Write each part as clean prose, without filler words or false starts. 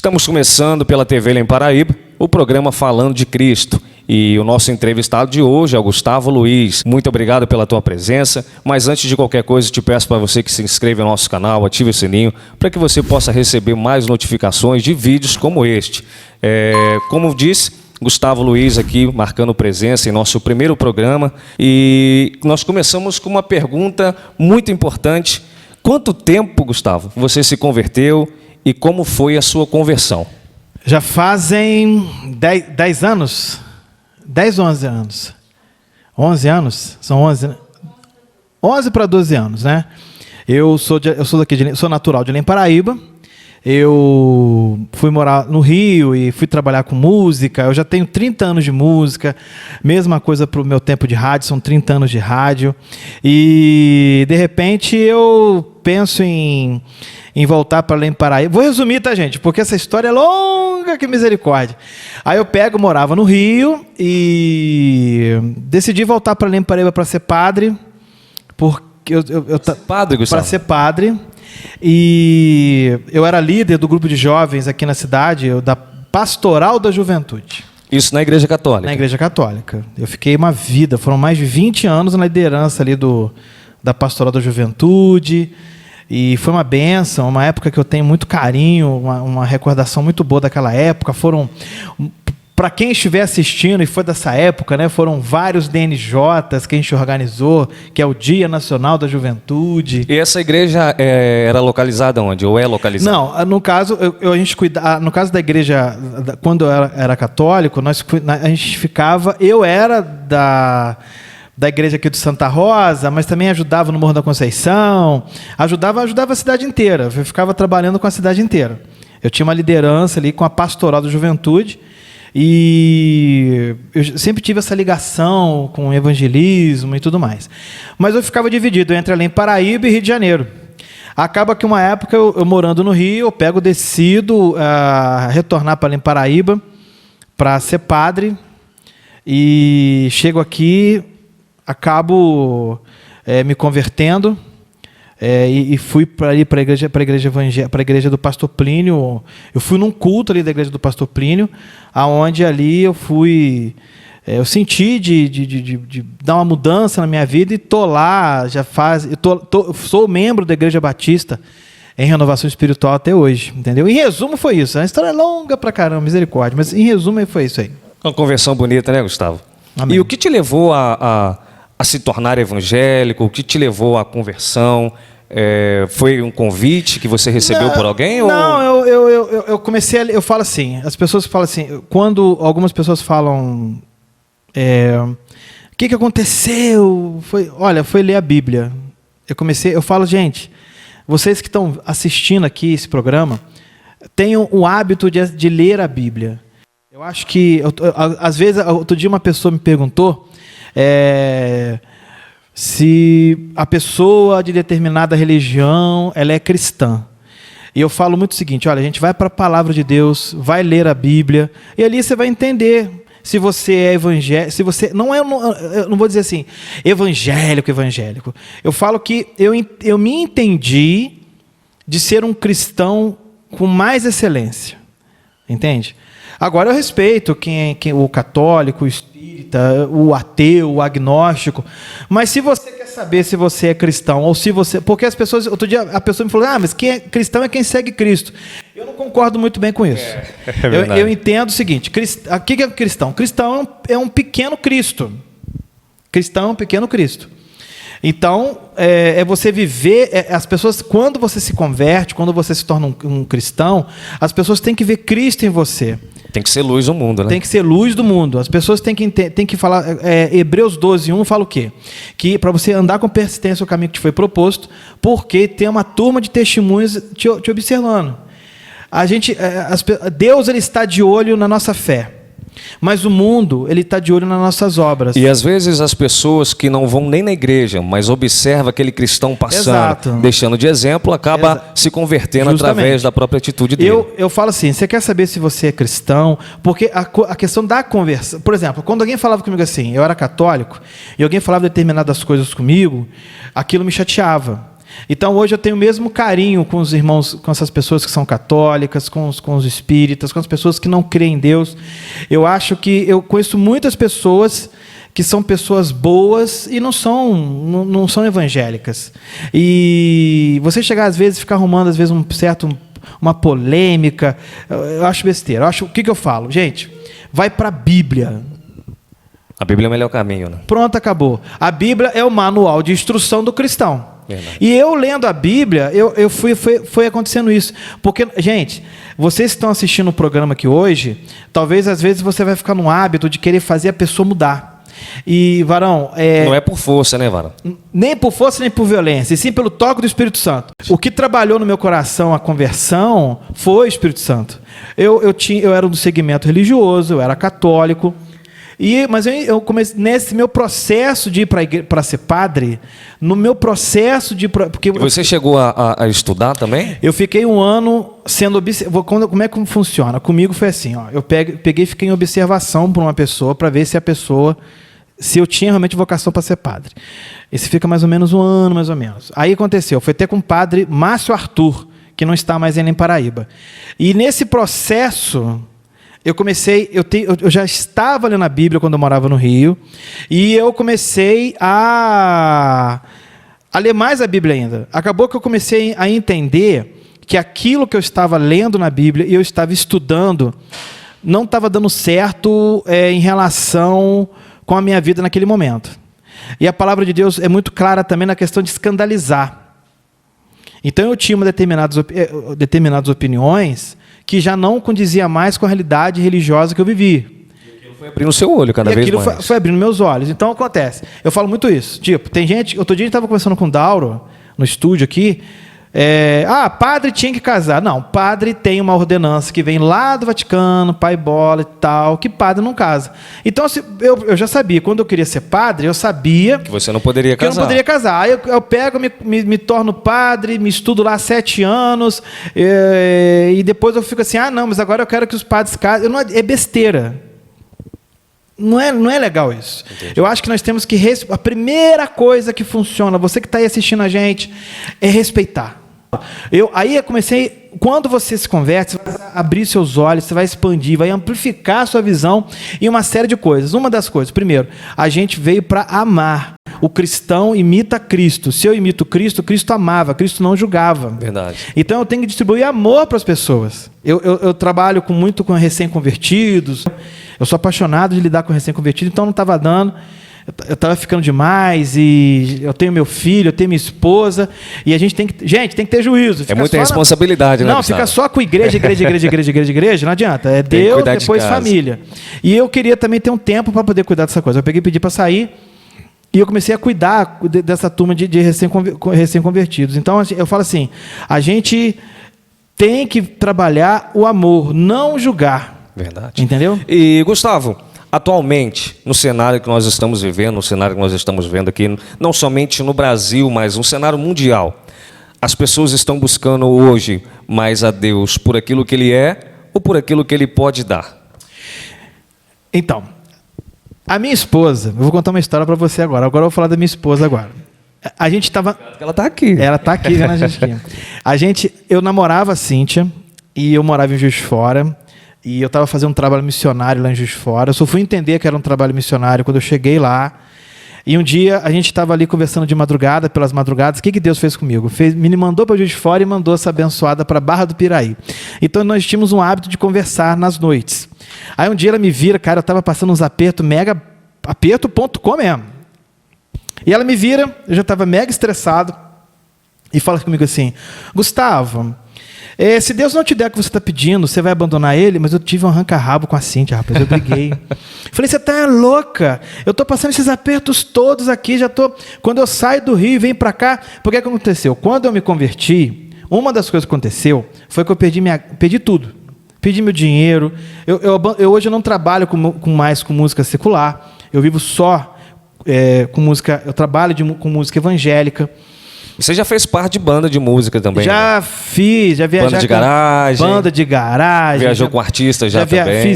Estamos começando pela TV Lem Paraíba, o programa Falando de Cristo. E o nosso entrevistado de hoje é o Gustavo Luiz. Muito obrigado pela tua presença, mas antes de qualquer coisa, te peço para você que se inscreva no nosso canal, ative o sininho, para que você possa receber mais notificações de vídeos como este. Como disse, Gustavo Luiz aqui marcando presença em nosso primeiro programa. E nós começamos com uma pergunta muito importante. Quanto tempo, Gustavo, você se converteu e como foi a sua conversão? Já fazem 10 anos. 10 ou 11 anos? 11 anos? São 11, né? 11 para 12 anos, né? Eu sou natural de Lem Paraíba. Eu fui morar no Rio e fui trabalhar com música. Eu já tenho 30 anos de música. Mesma coisa para o meu tempo de rádio, são 30 anos de rádio. E, de repente, eu penso em voltar para Lem Paraíba. Vou resumir, tá, gente? Porque essa história é longa, que misericórdia. Aí eu morava no Rio e decidi voltar para Lem Paraíba para ser padre. Porque para ser padre. E eu era líder do grupo de jovens aqui na cidade, da Pastoral da Juventude. Isso na Igreja Católica? Na Igreja Católica. Eu fiquei uma vida, foram mais de 20 anos na liderança ali da Pastoral da Juventude. E foi uma bênção, uma época que eu tenho muito carinho, uma recordação muito boa daquela época. Para quem estiver assistindo e foi dessa época, né, foram vários DNJs que a gente organizou, que é o Dia Nacional da Juventude. E essa igreja era localizada onde? Ou é localizada? Não, no caso, no caso da igreja, quando eu era católico, a gente ficava, eu era da igreja aqui de Santa Rosa, mas também ajudava no Morro da Conceição, ajudava a cidade inteira, eu ficava trabalhando com a cidade inteira. Eu tinha uma liderança ali com a Pastoral da Juventude, e eu sempre tive essa ligação com o evangelismo e tudo mais. Mas eu ficava dividido entre Lem Paraíba e Rio de Janeiro. Acaba que uma época, eu morando no Rio, decido retornar para Lem Paraíba para ser padre. E chego aqui, acabo me convertendo. E fui para a igreja do Pastor Plínio. Eu fui num culto ali da igreja do Pastor Plínio, aonde ali eu fui, eu senti de dar uma mudança na minha vida e tô lá, sou membro da Igreja Batista em renovação espiritual até hoje, entendeu? Em resumo foi isso. A história é longa pra caramba, misericórdia, mas em resumo foi isso aí. Uma conversão bonita, né, Gustavo? Amém. E o que te levou a se tornar evangélico? O que te levou à conversão? Foi um convite que você recebeu por alguém? Não, eu comecei eu falo assim, as pessoas falam assim, quando algumas pessoas falam o que aconteceu? Foi ler a Bíblia. Eu falo, gente, vocês que estão assistindo aqui esse programa, tenham o hábito de ler a Bíblia. Eu acho que, às vezes, outro dia uma pessoa me perguntou se a pessoa de determinada religião ela é cristã. E eu falo muito o seguinte, olha, a gente vai para a palavra de Deus, vai ler a Bíblia, e ali você vai entender se você é evangélico, se você eu não vou dizer assim, evangélico. Eu falo que eu me entendi de ser um cristão com mais excelência. Entende? Agora eu respeito o católico, o espírita, o ateu, o agnóstico, mas se você quer saber se você é cristão, ou se você... Porque as pessoas... Outro dia a pessoa me falou, mas quem é cristão é quem segue Cristo. Eu não concordo muito bem com isso. Eu entendo o seguinte, o que é cristão? Cristão é um pequeno Cristo. Cristão é um pequeno Cristo. Então, você viver... as pessoas, quando você se converte, quando você se torna um cristão, as pessoas têm que ver Cristo em você. Tem que ser luz do mundo, né? Tem que ser luz do mundo. As pessoas têm que falar... Hebreus 12:1 fala o quê? Que para você andar com persistência o caminho que te foi proposto, porque tem uma turma de testemunhas te observando. Deus ele está de olho na nossa fé. Mas o mundo, ele está de olho nas nossas obras. E às vezes as pessoas que não vão nem na igreja, mas observam aquele cristão passando, Exato. deixando de exemplo, acaba se convertendo através da própria atitude dele. Eu falo assim, você quer saber se você é cristão? Porque a questão da conversa... Por exemplo, quando alguém falava comigo assim, eu era católico, e alguém falava determinadas coisas comigo, aquilo me chateava. Então hoje eu tenho o mesmo carinho com os irmãos, com essas pessoas que são católicas, com os espíritas, com as pessoas que não creem em Deus. Eu acho que eu conheço muitas pessoas que são pessoas boas e não são evangélicas. E você chegar às vezes, ficar arrumando às vezes uma polêmica, eu acho besteira. O que eu falo? Gente, vai para a Bíblia. A Bíblia é o melhor caminho, né? Pronto, acabou. A Bíblia é o manual de instrução do cristão. Verdade. E eu lendo a Bíblia, foi acontecendo isso. Porque, gente, vocês que estão assistindo o programa aqui hoje, talvez às vezes você vai ficar no hábito de querer fazer a pessoa mudar. E, Varão... Não é por força, né, Varão? Nem por força, nem por violência, e sim pelo toque do Espírito Santo. O que trabalhou no meu coração a conversão foi o Espírito Santo. Eu era do segmento religioso, eu era católico, mas eu comecei nesse meu processo de ir para ser padre, no meu processo de... Porque você chegou a estudar também? Eu fiquei um ano sendo observado. Como é que funciona? Comigo foi assim, ó, eu peguei e fiquei em observação por uma pessoa para ver se eu tinha realmente vocação para ser padre. Esse fica mais ou menos um ano, mais ou menos. Aí aconteceu, foi até com o padre Márcio Arthur, que não está mais em Paraíba. E nesse processo... eu já estava lendo a Bíblia quando eu morava no Rio, e eu comecei a ler mais a Bíblia ainda. Acabou que eu comecei a entender que aquilo que eu estava lendo na Bíblia e eu estava estudando não estava dando certo em relação com a minha vida naquele momento. E a palavra de Deus é muito clara também na questão de escandalizar. Então eu tinha determinadas opiniões que já não condizia mais com a realidade religiosa que eu vivi. E aquilo foi abrindo o seu olho cada vez mais. Aquilo foi abrindo meus olhos. Então, acontece. Eu falo muito isso. Tipo, tem gente... Outro dia a gente estava conversando com o Dauro, no estúdio aqui. Padre tinha que casar. Não, padre tem uma ordenança que vem lá do Vaticano, pai bola e tal, que padre não casa. Então, eu já sabia. Quando eu queria ser padre, eu sabia... Que você não poderia casar. Que eu não poderia casar. Aí eu pego, me torno padre, me estudo lá 7 anos, e depois eu fico assim, não, mas agora eu quero que os padres casem. É besteira. Não é legal isso. Entendi. Eu acho que nós temos que... A primeira coisa que funciona, você que está aí assistindo a gente, é respeitar. Aí eu comecei... Quando você se converte, você vai abrir seus olhos, você vai expandir, vai amplificar a sua visão em uma série de coisas. Uma das coisas, primeiro, a gente veio para amar. O cristão imita Cristo. Se eu imito Cristo, Cristo amava, Cristo não julgava. Verdade. Então eu tenho que distribuir amor para as pessoas. Eu trabalho muito com recém-convertidos. Eu sou apaixonado de lidar com recém-convertidos, então não estava dando. Eu estava ficando demais, e eu tenho meu filho, eu tenho minha esposa, e a gente tem que ter juízo. É muita responsabilidade, né? Não, fica só com igreja, não adianta. É Deus, depois família. E eu queria também ter um tempo para poder cuidar dessa coisa. Eu pedi para sair, e eu comecei a cuidar dessa turma de recém-convertidos. Então, eu falo assim, a gente tem que trabalhar o amor, não julgar. Verdade. Entendeu? E, Gustavo, atualmente, no cenário que nós estamos vivendo, no cenário que nós estamos vendo aqui, não somente no Brasil, mas no cenário mundial, as pessoas estão buscando hoje mais a Deus por aquilo que Ele é ou por aquilo que Ele pode dar? Então, a minha esposa, eu vou contar uma história para você agora. Agora eu vou falar da minha esposa agora. A gente estava... Ela está aqui. Ela está aqui vendo a gente aqui. Eu namorava a Cíntia e eu morava em Juiz de Fora. E eu estava fazendo um trabalho missionário lá em Juiz de Fora. Eu só fui entender que era um trabalho missionário quando eu cheguei lá. E um dia a gente estava ali conversando de madrugada, pelas madrugadas. O que Deus fez comigo? Me mandou para Juiz de Fora e mandou essa abençoada para Barra do Piraí. Então nós tínhamos um hábito de conversar nas noites. Aí um dia ela me vira, cara, eu estava passando uns apertos, mega aperto.com mesmo. E ela me vira, eu já estava mega estressado, e fala comigo assim, Gustavo... se Deus não te der o que você está pedindo, você vai abandonar Ele? Mas eu tive um arranca-rabo com a Cíntia, rapaz, eu briguei. Falei, você está louca? Eu estou passando esses apertos todos aqui, já estou... Quando eu saio do Rio e venho para cá, porque que aconteceu? Quando eu me converti, uma das coisas que aconteceu foi que eu perdi tudo. Perdi meu dinheiro. Hoje eu não trabalho mais com música secular, eu vivo só com música, eu trabalho com música evangélica. Você já fez parte de banda de música também? Já fiz, já viajei. Banda de garagem? Banda de garagem. Viajou com artistas já também?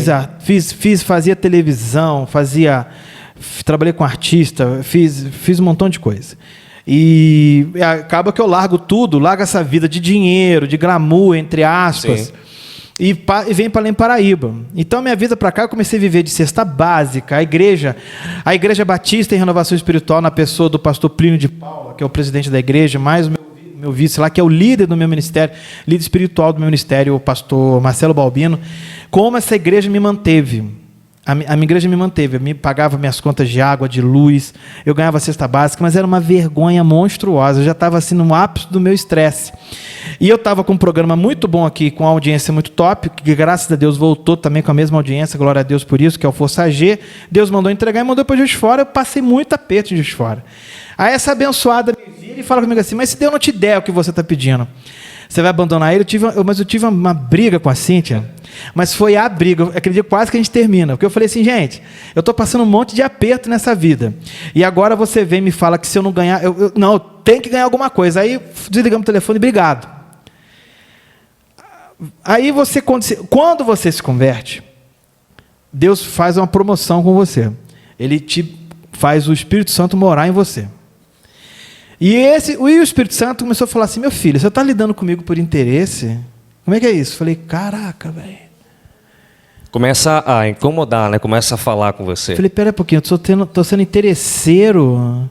Fazia televisão, trabalhei com artista, fiz um montão de coisa. E acaba que eu largo tudo, largo essa vida de dinheiro, de glamour, entre aspas. Sim. E vem para Belém Paraíba. Então, minha vida para cá, eu comecei a viver de cesta básica. A igreja Batista em Renovação Espiritual, na pessoa do pastor Plínio de Paula, que é o presidente da igreja, mais o meu vice lá, que é o líder do meu ministério, líder espiritual do meu ministério, o pastor Marcelo Balbino. Como essa igreja me manteve. A minha igreja me manteve, eu me pagava minhas contas de água, de luz, eu ganhava cesta básica, mas era uma vergonha monstruosa, eu já estava assim no ápice do meu estresse. E eu estava com um programa muito bom aqui, com uma audiência muito top, que graças a Deus voltou também com a mesma audiência, glória a Deus por isso, que é o Força G. Deus mandou entregar e mandou para Juiz de Fora, eu passei muito aperto em Juiz de Fora. Aí essa abençoada me vira e fala comigo assim, mas se Deus não te der o que você está pedindo, você vai abandonar ele? Mas eu tive uma briga com a Cíntia, mas foi a briga, eu acredito quase que a gente termina, porque eu falei assim, gente, eu estou passando um monte de aperto nessa vida, e agora você vem e me fala que se eu não ganhar, não, eu tenho que ganhar alguma coisa. Aí desligamos o telefone, obrigado. Aí quando você se converte, Deus faz uma promoção com você, Ele te faz o Espírito Santo morar em você. E o Espírito Santo começou a falar assim, meu filho, você está lidando comigo por interesse? Como é que é isso? Falei, caraca, velho. Começa a incomodar, né? Começa a falar com você. Falei, pera um pouquinho, eu estou sendo interesseiro.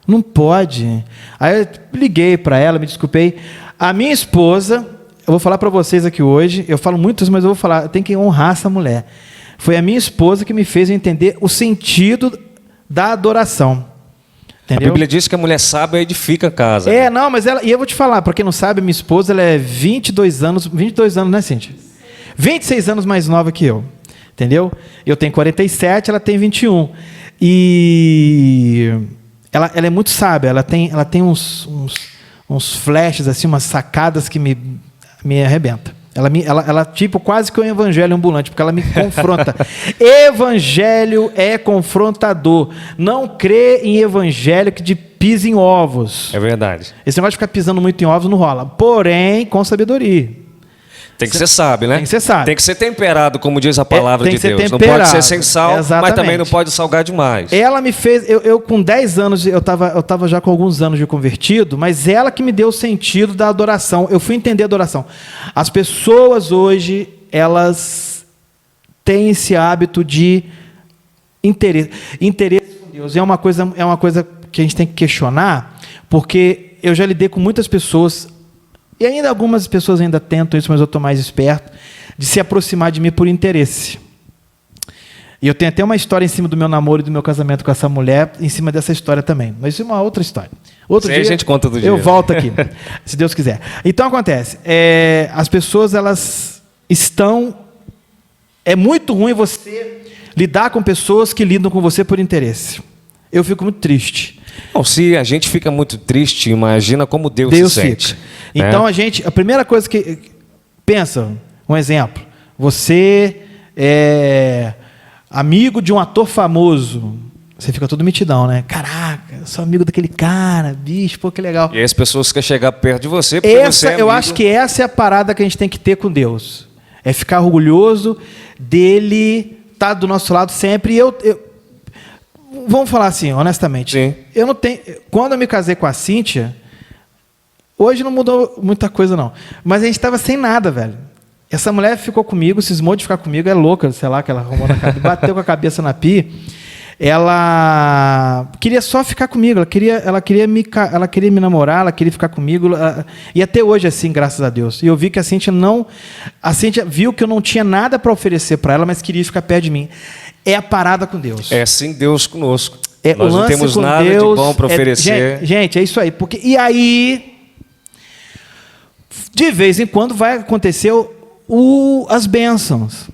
Não pode. Aí eu liguei para ela, me desculpei. A minha esposa, eu vou falar para vocês aqui hoje, eu falo muito isso, mas eu vou falar, eu tenho que honrar essa mulher. Foi a minha esposa que me fez entender o sentido da adoração. Entendeu? A Bíblia diz que a mulher sábia edifica a casa. Não, mas e eu vou te falar, para quem não sabe, minha esposa, ela é 22 anos, né, Cíntia? 26 anos mais nova que eu, entendeu? Eu tenho 47, ela tem 21. E ela é muito sábia, ela tem uns flashes, assim, umas sacadas que me arrebenta. Ela tipo quase que um evangelho ambulante, porque ela me confronta. Evangelho é confrontador. Não crê em evangelho que de pisa em ovos. É verdade. Esse negócio de ficar pisando muito em ovos não rola. Porém, com sabedoria. Tem que ser sábio, né? Tem que ser sábio. Tem que ser temperado, como diz a palavra de Deus. Não pode ser sem sal, mas também não pode salgar demais. Ela me fez... Eu com 10 anos, eu tava já com alguns anos de convertido, mas ela que me deu o sentido da adoração. Eu fui entender a adoração. As pessoas hoje, elas têm esse hábito de interesse com Deus. É uma coisa que a gente tem que questionar, porque eu já lidei com muitas pessoas... E ainda algumas pessoas ainda tentam isso, mas eu estou mais esperto, de se aproximar de mim por interesse. E eu tenho até uma história em cima do meu namoro e do meu casamento com essa mulher, em cima dessa história também. Mas isso é uma outra história. Outro dia, a gente conta do dia. Eu volto aqui, se Deus quiser. Então, acontece. As pessoas, elas estão... É muito ruim você lidar com pessoas que lidam com você por interesse. Eu fico muito triste. Bom, se a gente fica muito triste, imagina como Deus se sente. Fica. Então, a primeira coisa que... Pensa, um exemplo. Você é amigo de um ator famoso. Você fica todo mitidão, né? Caraca, eu sou amigo daquele cara, bicho, pô, que legal. E as pessoas querem chegar perto de você porque você é amigo. Eu acho que essa é a parada que a gente tem que ter com Deus. É ficar orgulhoso dele estar do nosso lado sempre. E vamos falar assim, honestamente. Sim. Eu não tenho... Quando eu me casei com a Cíntia, hoje não mudou muita coisa, não. Mas a gente estava sem nada, velho. Essa mulher ficou comigo, cismou de ficar comigo, é louca, sei lá, que ela arrumou na cabeça, bateu com a cabeça na pia. Ela queria só ficar comigo, ela queria me namorar, ela queria ficar comigo, e até hoje é assim, graças a Deus. E eu vi que a Cíntia viu que eu não tinha nada para oferecer para ela, mas queria ficar perto de mim. É a parada com Deus. É sim Deus conosco. Nós não temos nada de bom para oferecer. Gente, é isso aí. E aí, de vez em quando vai acontecer as bênçãos.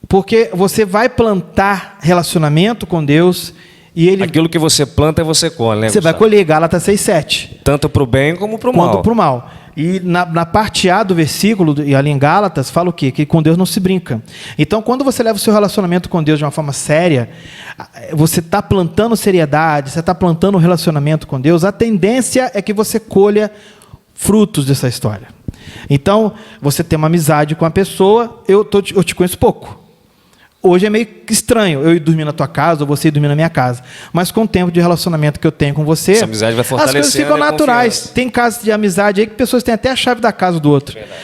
Porque você vai plantar relacionamento com Deus e ele... Aquilo que você planta, você colhe, né? Você vai colher, Gálatas 6,7. Tanto para o bem como para o mal. Quanto para o mal. E na parte A do versículo, e ali em Gálatas, fala o quê? Que com Deus não se brinca. Então, quando você leva o seu relacionamento com Deus de uma forma séria, você está plantando seriedade, você está plantando um relacionamento com Deus, a tendência é que você colha frutos dessa história. Então, você tem uma amizade com a pessoa, eu te conheço pouco. Hoje é meio estranho eu ir dormir na tua casa ou você ir dormir na minha casa. Mas com o tempo de relacionamento que eu tenho com você, essa amizade vai fortalecendo, as coisas ficam naturais. confiança. Tem casos de amizade aí que pessoas têm até a chave da casa do outro. Verdade.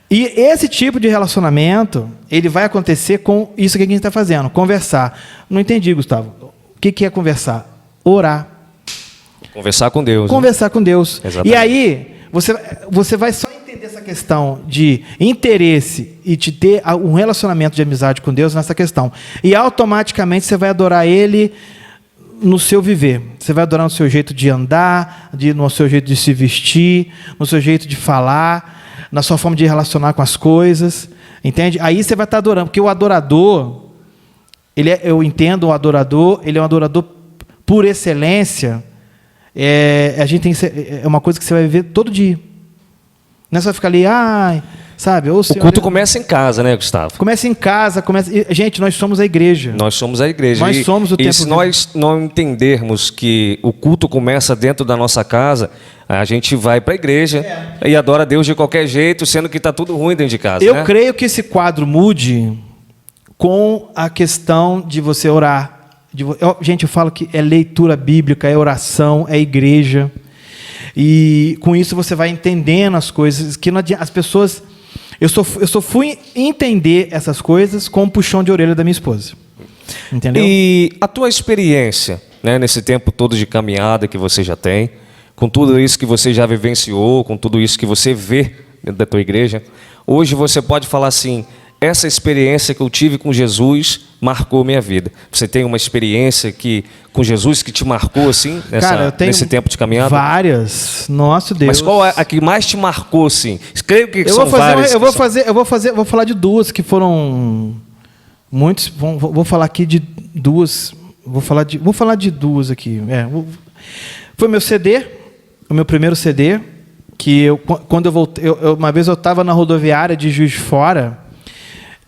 E esse tipo de relacionamento, ele vai acontecer com isso que a gente está fazendo, conversar. Não entendi, Gustavo. O que é conversar? Orar. Conversar com Deus. Conversar com Deus. Exatamente. E aí, você vai só entender essa questão de interesse e de ter um relacionamento de amizade com Deus nessa questão. E automaticamente você vai adorar Ele no seu viver. Você vai adorar no seu jeito de andar, no seu jeito de se vestir, no seu jeito de falar, na sua forma de relacionar com as coisas. Entende? Aí você vai estar adorando. Porque o adorador, eu entendo o adorador, ele é um adorador por excelência. A gente tem é uma coisa que você vai viver todo dia. Não é só ficar ali, sabe? O culto começa em casa, né, Gustavo? Começa em casa, gente, nós somos a igreja. Nós somos a igreja. Nós somos o templo. E se nós não entendermos que o culto começa dentro da nossa casa, a gente vai para a igreja e adora a Deus de qualquer jeito, sendo que está tudo ruim dentro de casa. Eu creio que esse quadro mude com a questão de você orar. Gente, eu falo que é leitura bíblica, é oração, é igreja. E com isso você vai entendendo as coisas. Que não adianta, as pessoas. Eu só fui entender essas coisas com o puxão de orelha da minha esposa. Entendeu? E a tua experiência, né, nesse tempo todo de caminhada que você já tem, com tudo isso que você já vivenciou, com tudo isso que você vê dentro da tua igreja, hoje você pode falar assim: essa experiência que eu tive com Jesus marcou minha vida. Você tem uma experiência com Jesus que te marcou assim, Cara, eu tenho nesse tempo de caminhada? Várias. Nosso Deus. Mas qual é a que mais te marcou assim? Creio que eu são vou fazer, várias. vou falar de duas que foram muitos. Vou falar aqui de duas. Vou falar de duas aqui. Foi meu CD, o meu primeiro CD, que quando eu voltei, uma vez eu estava na rodoviária de Juiz de Fora.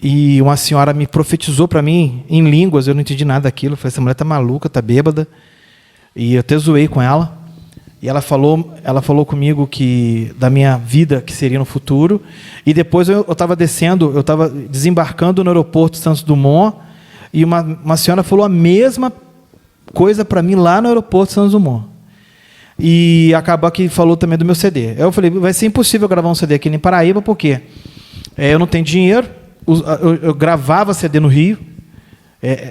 E uma senhora me profetizou para mim em línguas, eu não entendi nada daquilo. Eu falei, essa mulher tá maluca, tá bêbada. E eu até zoei com ela. E ela falou comigo da minha vida que seria no futuro. E depois eu estava desembarcando no aeroporto Santos Dumont. E uma senhora falou a mesma coisa para mim lá no aeroporto Santos Dumont. E acabou que falou também do meu CD. Eu falei, vai ser impossível gravar um CD aqui em Paraíba, porque eu não tenho dinheiro. Eu gravava CD no Rio,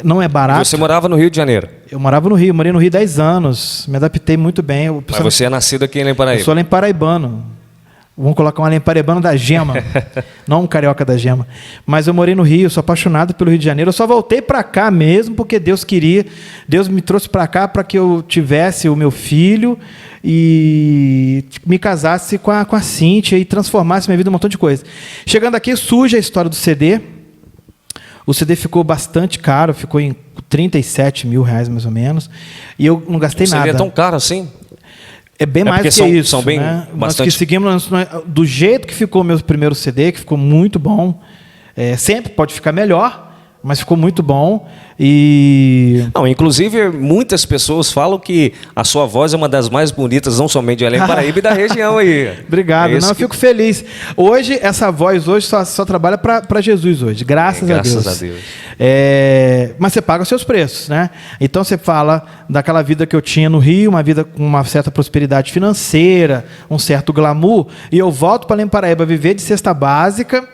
não é barato. Você morava no Rio de Janeiro? Eu morava no Rio, morei no Rio 10 anos, me adaptei muito bem. Mas você é nascido aqui em Paraíba? Eu sou paraibano. Vamos colocar um paraibano da Gema, não um carioca da Gema. Mas eu morei no Rio, sou apaixonado pelo Rio de Janeiro. Eu só voltei para cá mesmo porque Deus queria. Deus me trouxe para cá para que eu tivesse o meu filho e me casasse com a Cíntia e transformasse minha vida em um montão de coisa. Chegando aqui, surge a história do CD. O CD ficou bastante caro, ficou em R$37 mil mais ou menos. E eu não gastei nada. O CD é tão caro assim? É bem mais que isso. São bem né? bastante... Nós que seguimos do jeito que ficou o meu primeiro CD, que ficou muito bom. Sempre pode ficar melhor, mas ficou muito bom. Não, inclusive, muitas pessoas falam que a sua voz é uma das mais bonitas, não somente de Belém Paraíba e da região aí. Obrigado. Eu fico feliz. Hoje, essa voz só trabalha para Jesus hoje. Graças a Deus. Graças a Deus. Mas você paga os seus preços, né? Então você fala daquela vida que eu tinha no Rio, uma vida com uma certa prosperidade financeira, um certo glamour, e eu volto para Belém Paraíba viver de cesta básica,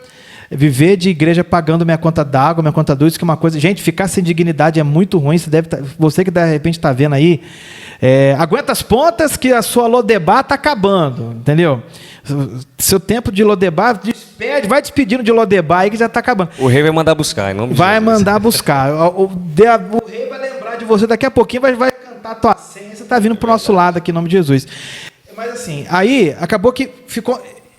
viver de igreja pagando minha conta d'água, minha conta de luz, que é uma coisa... Gente, ficar sem dignidade é muito ruim. Você que de repente está vendo aí, aguenta as pontas que a sua Lodebar está acabando, entendeu? Seu tempo de Lodebar, vai despedindo de Lodebar aí que já está acabando. O rei vai mandar buscar, em nome de Vai Jesus. mandar buscar. O rei vai lembrar de você daqui a pouquinho, vai cantar a tua senha, você está vindo para o nosso lado aqui, em nome de Jesus. Mas assim, aí acabou que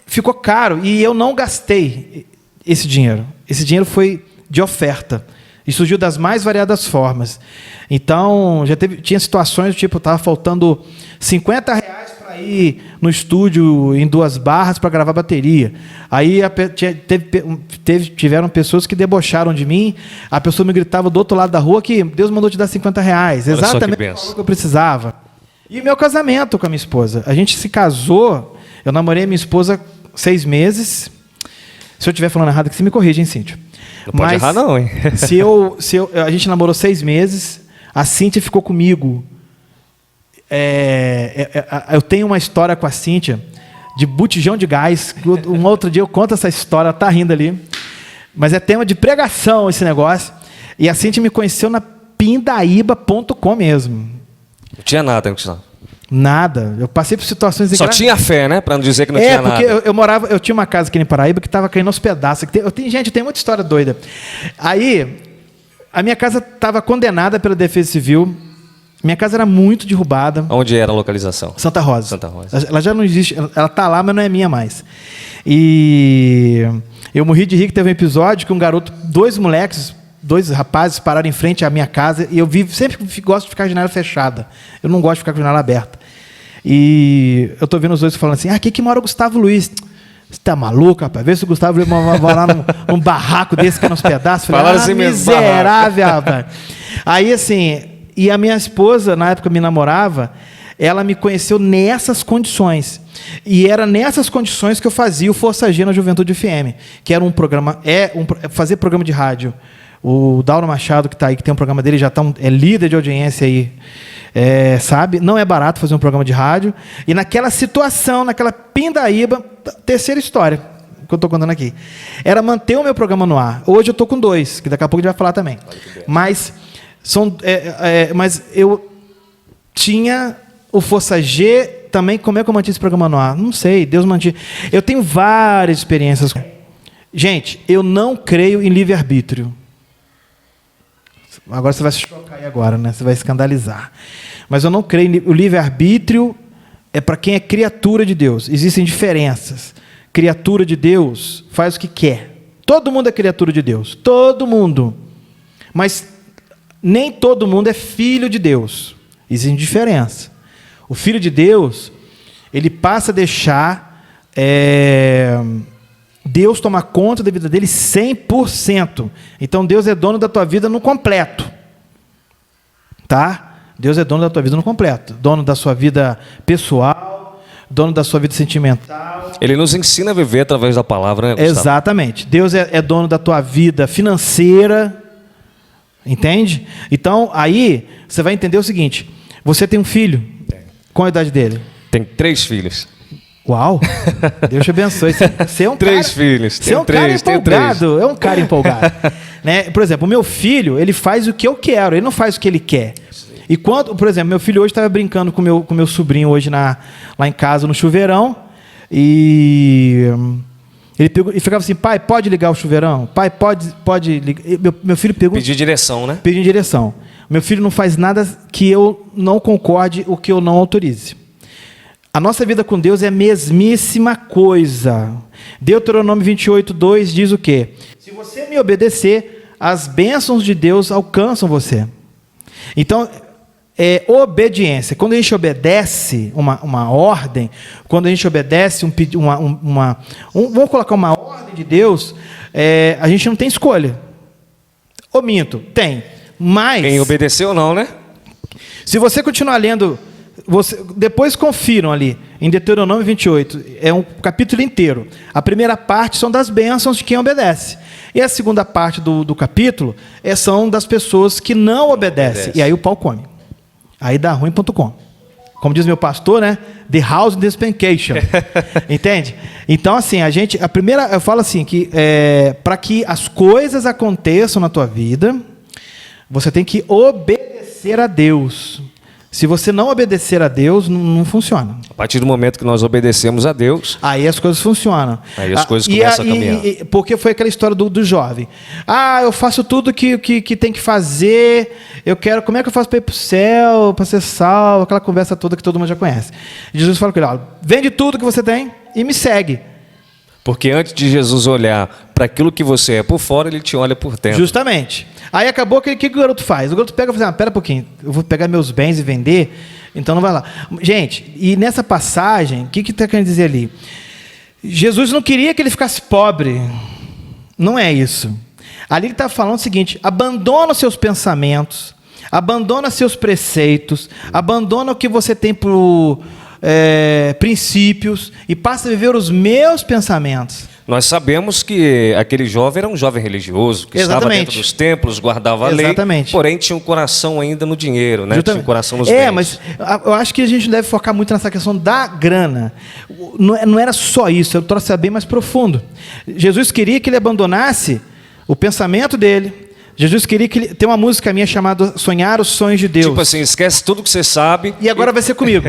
ficou caro e eu não gastei esse dinheiro. Esse dinheiro foi de oferta e surgiu das mais variadas formas. Então, tinha situações do tipo, estava faltando R$50 para ir no estúdio em 2 barras para gravar bateria. Aí tiveram pessoas que debocharam de mim, a pessoa me gritava do outro lado da rua que Deus mandou te dar R$50. Exatamente o que eu precisava. E meu casamento com a minha esposa. A gente se casou, eu namorei a minha esposa 6 meses. Se eu estiver falando errado, que você me corrija, hein, Cíntia? Não pode errar não, hein? A gente namorou 6 meses, a Cíntia ficou comigo. Eu tenho uma história com a Cíntia de botijão de gás. Um outro dia eu conto essa história, ela tá rindo ali. Mas é tema de pregação esse negócio. E a Cíntia me conheceu na pindaíba.com mesmo. Não tinha nada, Gustavo. Nada. Eu passei por situações... Só tinha fé, né? Para não dizer que não tinha nada. Porque eu tinha uma casa aqui em Paraíba que estava caindo aos pedaços. Gente, tem muita história doida. Aí, a minha casa estava condenada pela Defesa Civil. Minha casa era muito derrubada. Onde era a localização? Santa Rosa. Santa Rosa. Ela já não existe. Ela está lá, mas não é minha mais. E eu morri de rir que teve um episódio que um garoto, 2 rapazes pararam em frente à minha casa e eu sempre gosto de ficar com a janela fechada. Eu não gosto de ficar com a janela aberta. E eu tô vendo os dois falando assim, aqui que mora o Gustavo Luiz. Você tá maluco, rapaz? Vê se o Gustavo Luiz vai lá num barraco desse que é nos pedaços. Falei, assim mesmo, miserável, rapaz. Aí, assim, e a minha esposa, na época me namorava, ela me conheceu nessas condições. E era nessas condições que eu fazia o Força G na Juventude FM, que era um programa, fazer programa de rádio. O Dauro Machado, que está aí, que tem um programa dele, já é líder de audiência aí, sabe? Não é barato fazer um programa de rádio. E naquela situação, naquela pindaíba, terceira história que eu estou contando aqui, era manter o meu programa no ar. Hoje eu estou com 2, que daqui a pouco a gente vai falar também. Mas eu tinha o Força G também. Como é que eu mantive esse programa no ar? Não sei, Deus mantive. Eu tenho várias experiências. Gente, eu não creio em livre-arbítrio. Agora você vai se chocar aí agora, né? Você vai escandalizar. Mas eu não creio. O livre-arbítrio é para quem é criatura de Deus. Existem diferenças. Criatura de Deus faz o que quer. Todo mundo é criatura de Deus. Todo mundo. Mas nem todo mundo é filho de Deus. Existe diferença. O filho de Deus, ele passa a deixar Deus toma conta da vida dele 100%. Então Deus é dono da tua vida no completo. Tá? Deus é dono da tua vida no completo. Dono da sua vida pessoal, dono da sua vida sentimental. Ele nos ensina a viver através da palavra, né, Gustavo? Exatamente. Deus é dono da tua vida financeira. Entende? Então, aí, você vai entender o seguinte. Você tem um filho. Qual a idade dele? Tem 3 filhos. Uau! Deus te abençoe. Você é um 3 filhos. Você é um cara empolgado. É um cara empolgado. Né? Por exemplo, o meu filho, ele faz o que eu quero. Ele não faz o que ele quer. E quando, por exemplo, meu filho hoje estava brincando com meu sobrinho hoje lá em casa, no chuveirão. E ele pegou e ficava assim, pai, pode ligar o chuveirão? Pai, pode ligar? Meu filho pegou... Pedir direção, né? Pedir direção. Meu filho não faz nada que eu não concorde, o que eu não autorize. A nossa vida com Deus é a mesmíssima coisa. Deuteronômio 28:2 diz o quê? Se você me obedecer, as bênçãos de Deus alcançam você. Então, obediência. Quando a gente obedece uma ordem, quando a gente obedece vamos colocar uma ordem de Deus, a gente não tem escolha. Ou minto, tem. Mas... Quem obedeceu não, né? Se você continuar lendo... depois confiram ali, em Deuteronômio 28, é um capítulo inteiro. A primeira parte são das bênçãos de quem obedece. E a segunda parte do capítulo são das pessoas que não obedecem. E aí o pau come. Aí dá ruim.com. Como diz meu pastor, né? The house in the spancation. Entende? Então, assim, eu falo assim, que para que as coisas aconteçam na tua vida, você tem que obedecer a Deus. Se você não obedecer a Deus, não funciona. A partir do momento que nós obedecemos a Deus... Aí as coisas funcionam. Aí as coisas começam a caminhar. Porque foi aquela história do jovem. Eu faço tudo que tem que fazer. Como é que eu faço para ir para o céu, para ser salvo? Aquela conversa toda que todo mundo já conhece. Jesus fala com ele, vende tudo que você tem e me segue. Porque antes de Jesus olhar para aquilo que você é por fora, ele te olha por dentro. Justamente. Aí acabou que o garoto faz? O garoto pega e fala assim, pera um pouquinho, eu vou pegar meus bens e vender, então não vai lá. Gente, e nessa passagem, o que está querendo dizer ali? Jesus não queria que ele ficasse pobre. Não é isso. Ali ele está falando o seguinte, abandona os seus pensamentos, abandona seus preceitos, abandona o que você tem por... princípios e passa a viver os meus pensamentos. Nós sabemos que aquele jovem era um jovem religioso, que estava dentro dos templos, guardava a lei, porém tinha um coração ainda no dinheiro, né? Tinha um coração nos bens. Mas eu acho que a gente não deve focar muito nessa questão da grana. Não era só isso, eu trouxe bem mais profundo. Jesus queria que ele abandonasse o pensamento dele. Jesus queria que ele... Tem uma música minha chamada Sonhar os Sonhos de Deus. Tipo assim, esquece tudo que você sabe. E agora vai ser comigo.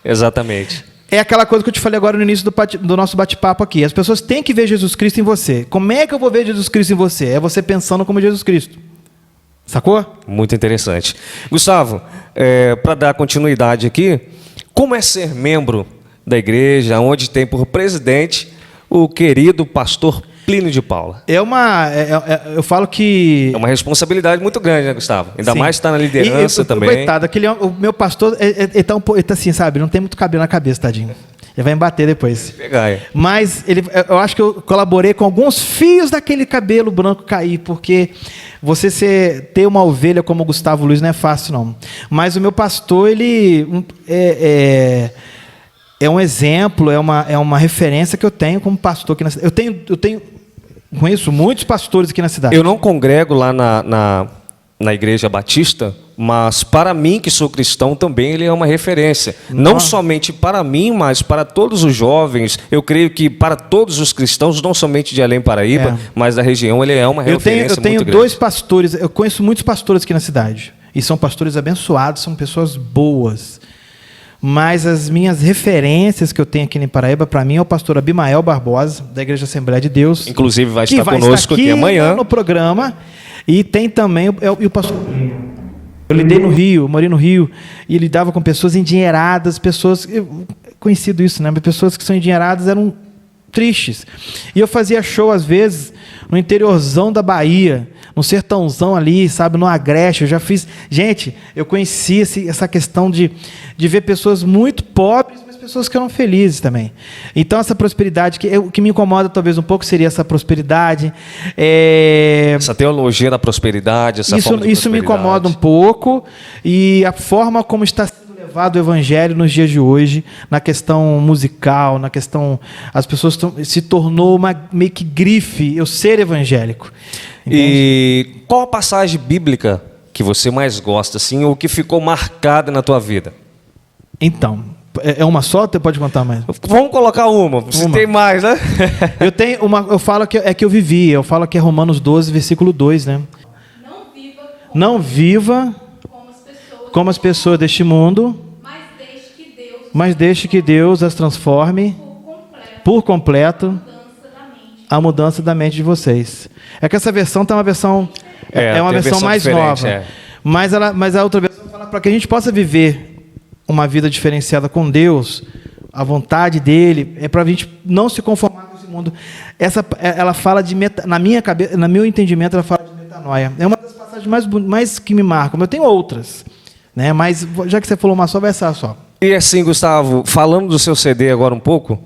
Exatamente. É aquela coisa que eu te falei agora no início do nosso bate-papo aqui. As pessoas têm que ver Jesus Cristo em você. Como é que eu vou ver Jesus Cristo em você? É você pensando como Jesus Cristo. Sacou? Muito interessante. Gustavo, para dar continuidade aqui, como é ser membro da igreja, onde tem por presidente o querido pastor Plínio de Paula? Eu falo que... É uma responsabilidade muito grande, né, Gustavo? Ainda mais estar na liderança também. Coitado, o meu pastor, ele tá assim, sabe? Não tem muito cabelo na cabeça, tadinho. Ele vai me bater depois. Mas eu acho que eu colaborei com alguns fios daquele cabelo branco cair, porque ter uma ovelha como o Gustavo Luiz não é fácil, não. Mas o meu pastor, ele é um exemplo, é uma referência que eu tenho como pastor aqui na cidade. Conheço muitos pastores aqui na cidade. Eu não congrego lá na Igreja Batista, mas para mim, que sou cristão, também ele é uma referência. Não somente para mim, mas para todos os jovens. Eu creio que para todos os cristãos, não somente de Além Paraíba, mas da região, ele é uma referência muito grande. Eu tenho dois pastores, eu conheço muitos pastores aqui na cidade. E são pastores abençoados, são pessoas boas. Mas as minhas referências que eu tenho aqui em Paraíba, para mim, é o pastor Abimael Barbosa, da Igreja Assembleia de Deus. Inclusive vai estar conosco aqui amanhã no programa. E tem também o pastor... Eu lidei no Rio, eu morei no Rio, e lidava com pessoas endinheiradas, conhecido isso, né? Pessoas que são endinheiradas eram tristes. E eu fazia show, às vezes, no interiorzão da Bahia, no sertãozão ali, sabe, no Agreste. Eu já fiz... Gente, eu conheci essa questão de ver pessoas muito pobres, mas pessoas que eram felizes também. Então, essa prosperidade, o que me incomoda talvez um pouco seria essa prosperidade. Essa teologia da prosperidade, essa forma de isso me incomoda um pouco. E a forma como está sendo levado o evangelho nos dias de hoje, na questão musical, na questão... As pessoas se tornou meio que grife, eu ser evangélico. Entende? E qual a passagem bíblica que você mais gosta, assim, ou que ficou marcada na tua vida? Então, é uma só ou você pode contar mais? Vamos colocar uma, se tem mais, né? Eu tenho uma, eu falo que eu vivi, eu falo que é Romanos 12, versículo 2, né? Não viva como as pessoas deste mundo, mas deixe que Deus as transforme por completo a mudança da mente de vocês. É que essa versão tem uma versão uma versão mais nova. Mas a outra versão fala para que a gente possa viver uma vida diferenciada com Deus, a vontade dele, é para a gente não se conformar com esse mundo. Ela fala na minha cabeça, no meu entendimento, ela fala de metanoia. É uma das passagens mais que me marcam. Eu tenho outras, né? Mas já que você falou uma só, vai ser só. E assim, Gustavo, falando do seu CD agora um pouco,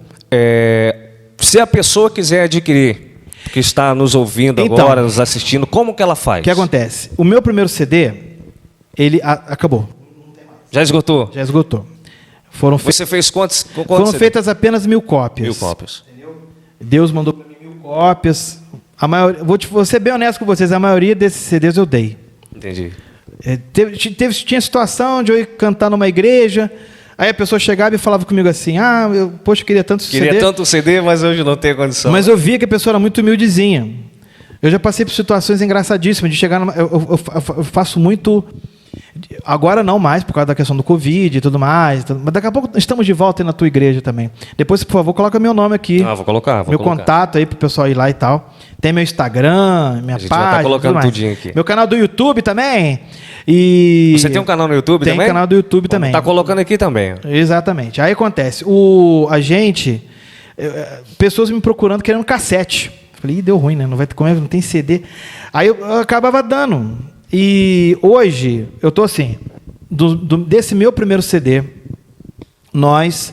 se a pessoa quiser adquirir, que está nos ouvindo agora, nos assistindo, como que ela faz? O que acontece? O meu primeiro CD, ele acabou. Já esgotou? Já esgotou. Você fez quantos? Foram feitas apenas 1000 cópias. 1000 cópias. Deus mandou para mim 1000 cópias. Vou ser bem honesto com vocês, a maioria desses CDs eu dei. Entendi. Tinha situação de eu ir cantar numa igreja, aí a pessoa chegava e falava comigo assim, eu queria tanto CD. Queria tanto CD, mas hoje não tenho condição. Mas eu via que a pessoa era muito humildezinha. Eu já passei por situações engraçadíssimas de chegar eu faço muito... Agora não mais, por causa da questão do Covid e tudo mais. Mas daqui a pouco estamos de volta aí na tua igreja também. Depois, por favor, coloca meu nome aqui. Vou colocar. Meu contato aí para o pessoal ir lá e tal. Tem meu Instagram, minha página. A gente já tá colocando tudinho aqui. Meu canal do YouTube também. E... Você tem um canal no YouTube também? Tem canal do YouTube também. Tá colocando aqui também. Exatamente. Aí acontece. Pessoas me procurando querendo cassete. Falei, deu ruim, né? Não tem CD. Aí eu acabava dando. E hoje, eu estou assim, desse meu primeiro CD, nós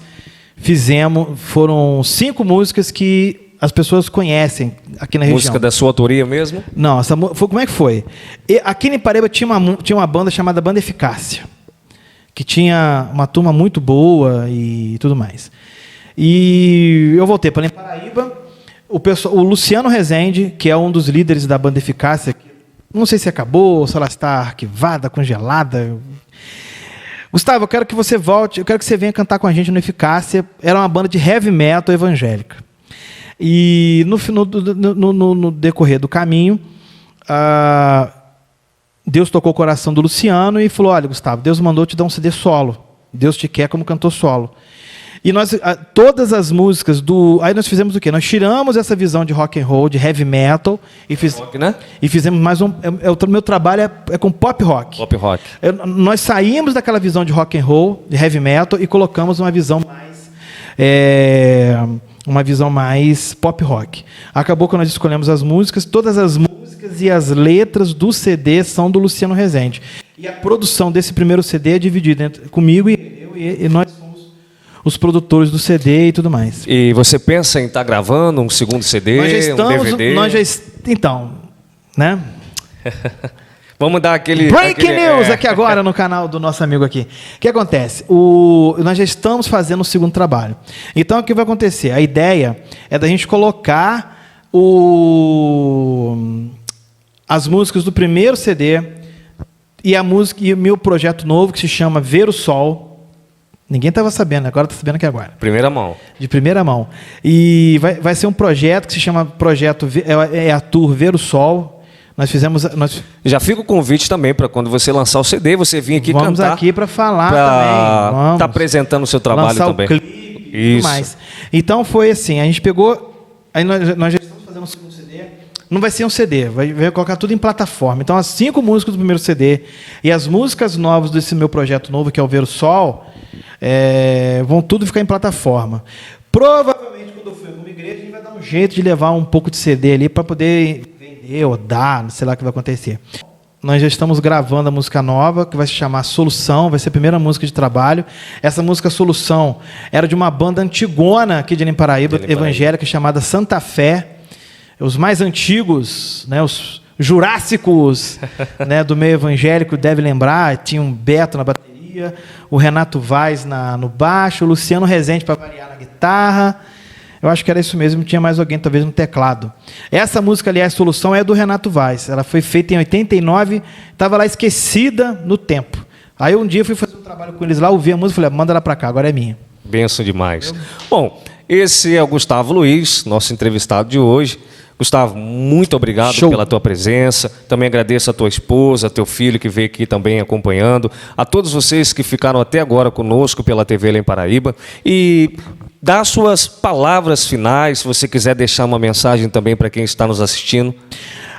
foram 5 músicas que as pessoas conhecem aqui na região. Música da sua autoria mesmo? Não, como é que foi? Aqui em Paraíba tinha uma banda chamada Banda Eficácia, que tinha uma turma muito boa e tudo mais. E eu voltei para Paraíba, o Luciano Rezende, que é um dos líderes da banda Eficácia, não sei se acabou, se ela está arquivada, congelada. Gustavo, eu quero que você volte, eu quero que você venha cantar com a gente no Eficácia. Era uma banda de heavy metal evangélica. E no decorrer do caminho, Deus tocou o coração do Luciano e falou: olha, Gustavo, Deus mandou te dar um CD solo. Deus te quer como cantor solo. E nós, todas as músicas do... Aí nós fizemos o quê? Nós tiramos essa visão de rock and roll, de heavy metal, e fizemos mais um... O meu trabalho é com pop rock. Pop rock. Nós saímos daquela visão de rock and roll, de heavy metal, e colocamos uma visão mais pop rock. Acabou que nós escolhemos as músicas, todas as músicas e as letras do CD são do Luciano Rezende. E a produção desse primeiro CD é dividida comigo e nós somos os produtores do CD e tudo mais. E você pensa em estar gravando um segundo CD, um DVD? Então, né? Vamos dar aquele... Breaking news aqui agora no canal do nosso amigo aqui. O que acontece? Nós já estamos fazendo o segundo trabalho. Então, o que vai acontecer? A ideia é da gente colocar as músicas do primeiro CD e a música e o meu projeto novo que se chama Ver o Sol. Ninguém estava sabendo, agora está sabendo aqui agora. Primeira mão. De primeira mão. E vai ser um projeto que se chama a Tour Ver o Sol. Nós fizemos... Já fica o convite também para quando você lançar o CD, você vir aqui Vamos cantar. Vamos aqui para falar também. Vamos estar apresentando o seu trabalho lançar também. O clipe e tudo mais. Então foi assim, a gente pegou... Aí nós já estamos fazendo um segundo CD. Não vai ser um CD, vai colocar tudo em plataforma. Então as 5 músicas do primeiro CD e as músicas novas desse meu projeto novo, que é o Ver o Sol... vão tudo ficar em plataforma. Provavelmente, quando eu for em uma igreja, a gente vai dar um jeito de levar um pouco de CD ali para poder vender ou dar, não sei lá o que vai acontecer. Nós já estamos gravando a música nova, que vai se chamar Solução, vai ser a primeira música de trabalho. Essa música Solução era de uma banda antigona aqui de Paraíba, evangélica, chamada Santa Fé. Os mais antigos, né, os jurássicos, né, do meio evangélico devem lembrar. Tinha um Beto na bateria, o Renato Vaz no baixo, o Luciano Rezende para variar na guitarra. Eu acho que era isso mesmo, tinha mais alguém talvez no teclado. Essa música, aliás, Solução, é do Renato Vaz. Ela foi feita em 89, estava lá esquecida no tempo. Aí um dia eu fui fazer um trabalho com eles lá, ouvi a música e falei: manda ela para cá, agora é minha. Benção demais. Bom, esse é o Gustavo Luiz, nosso entrevistado de hoje. Gustavo, muito obrigado pela tua presença. Também agradeço a tua esposa, teu filho que veio aqui também acompanhando. A todos vocês que ficaram até agora conosco pela TV Lá em Paraíba. E dá suas palavras finais, se você quiser deixar uma mensagem também para quem está nos assistindo.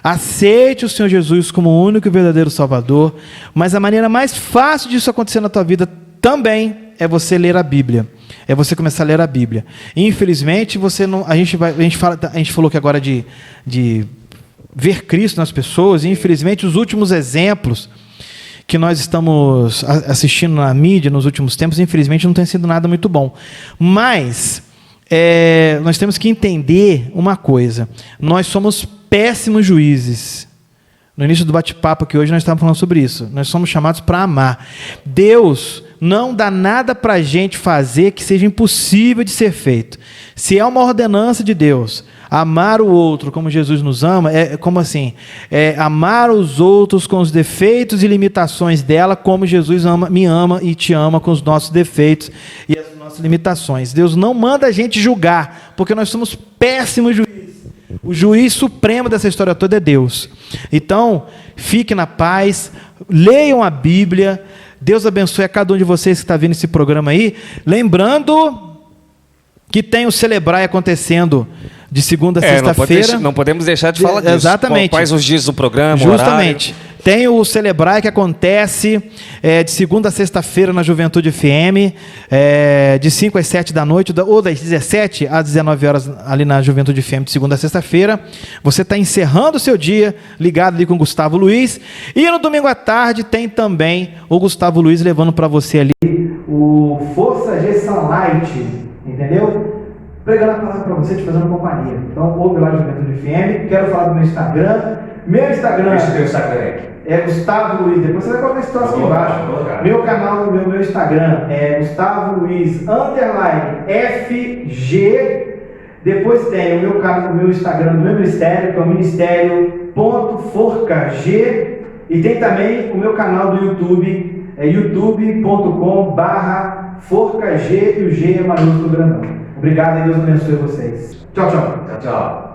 Aceite o Senhor Jesus como o único e verdadeiro Salvador. Mas a maneira mais fácil disso acontecer na tua vida também é você ler a Bíblia. É você começar a ler a Bíblia. Infelizmente, você não. A gente falou que agora de ver Cristo nas pessoas. E infelizmente, os últimos exemplos que nós estamos assistindo na mídia nos últimos tempos, infelizmente, não tem sido nada muito bom. Mas nós temos que entender uma coisa: nós somos péssimos juízes. No início do bate-papo aqui hoje nós estávamos falando sobre isso. Nós somos chamados para amar. Deus não dá nada para a gente fazer que seja impossível de ser feito. Se é uma ordenança de Deus, amar o outro como Jesus nos ama, amar os outros com os defeitos e limitações dela, como Jesus me ama e te ama com os nossos defeitos e as nossas limitações. Deus não manda a gente julgar, porque nós somos péssimos juízes. O juiz supremo dessa história toda é Deus. Então, fique na paz, leiam a Bíblia. Deus abençoe a cada um de vocês que está vendo esse programa aí. Lembrando que tem o Celebrai acontecendo de segunda a sexta-feira. Não podemos deixar de falar disso. Exatamente. Quais os dias do programa, justamente. Horário. Tem o Celebrai que acontece de segunda a sexta-feira na Juventude FM, de 5 às 7 da noite, ou das 17 às 19 horas ali na Juventude FM, de segunda a sexta-feira. Você está encerrando o seu dia ligado ali com o Gustavo Luiz. E no domingo à tarde tem também o Gustavo Luiz levando para você ali o Força G Sunlight, entendeu? Pregando a palavra para você, te fazendo companhia. Então, ouve lá Juventude FM. Quero falar do meu Instagram. Meu Instagram é Gustavo Luiz. Depois você vai colocar esse troço aqui embaixo. Meu canal, meu Instagram é Gustavo Luiz _FG Depois tem o meu Instagram do meu ministério, que é o ministério.forcag, e tem também o meu canal do YouTube, é youtube.com/forcag, e o G é maiúsculo grandão. Obrigado e Deus abençoe vocês. Tchau, tchau. Tchau, tchau.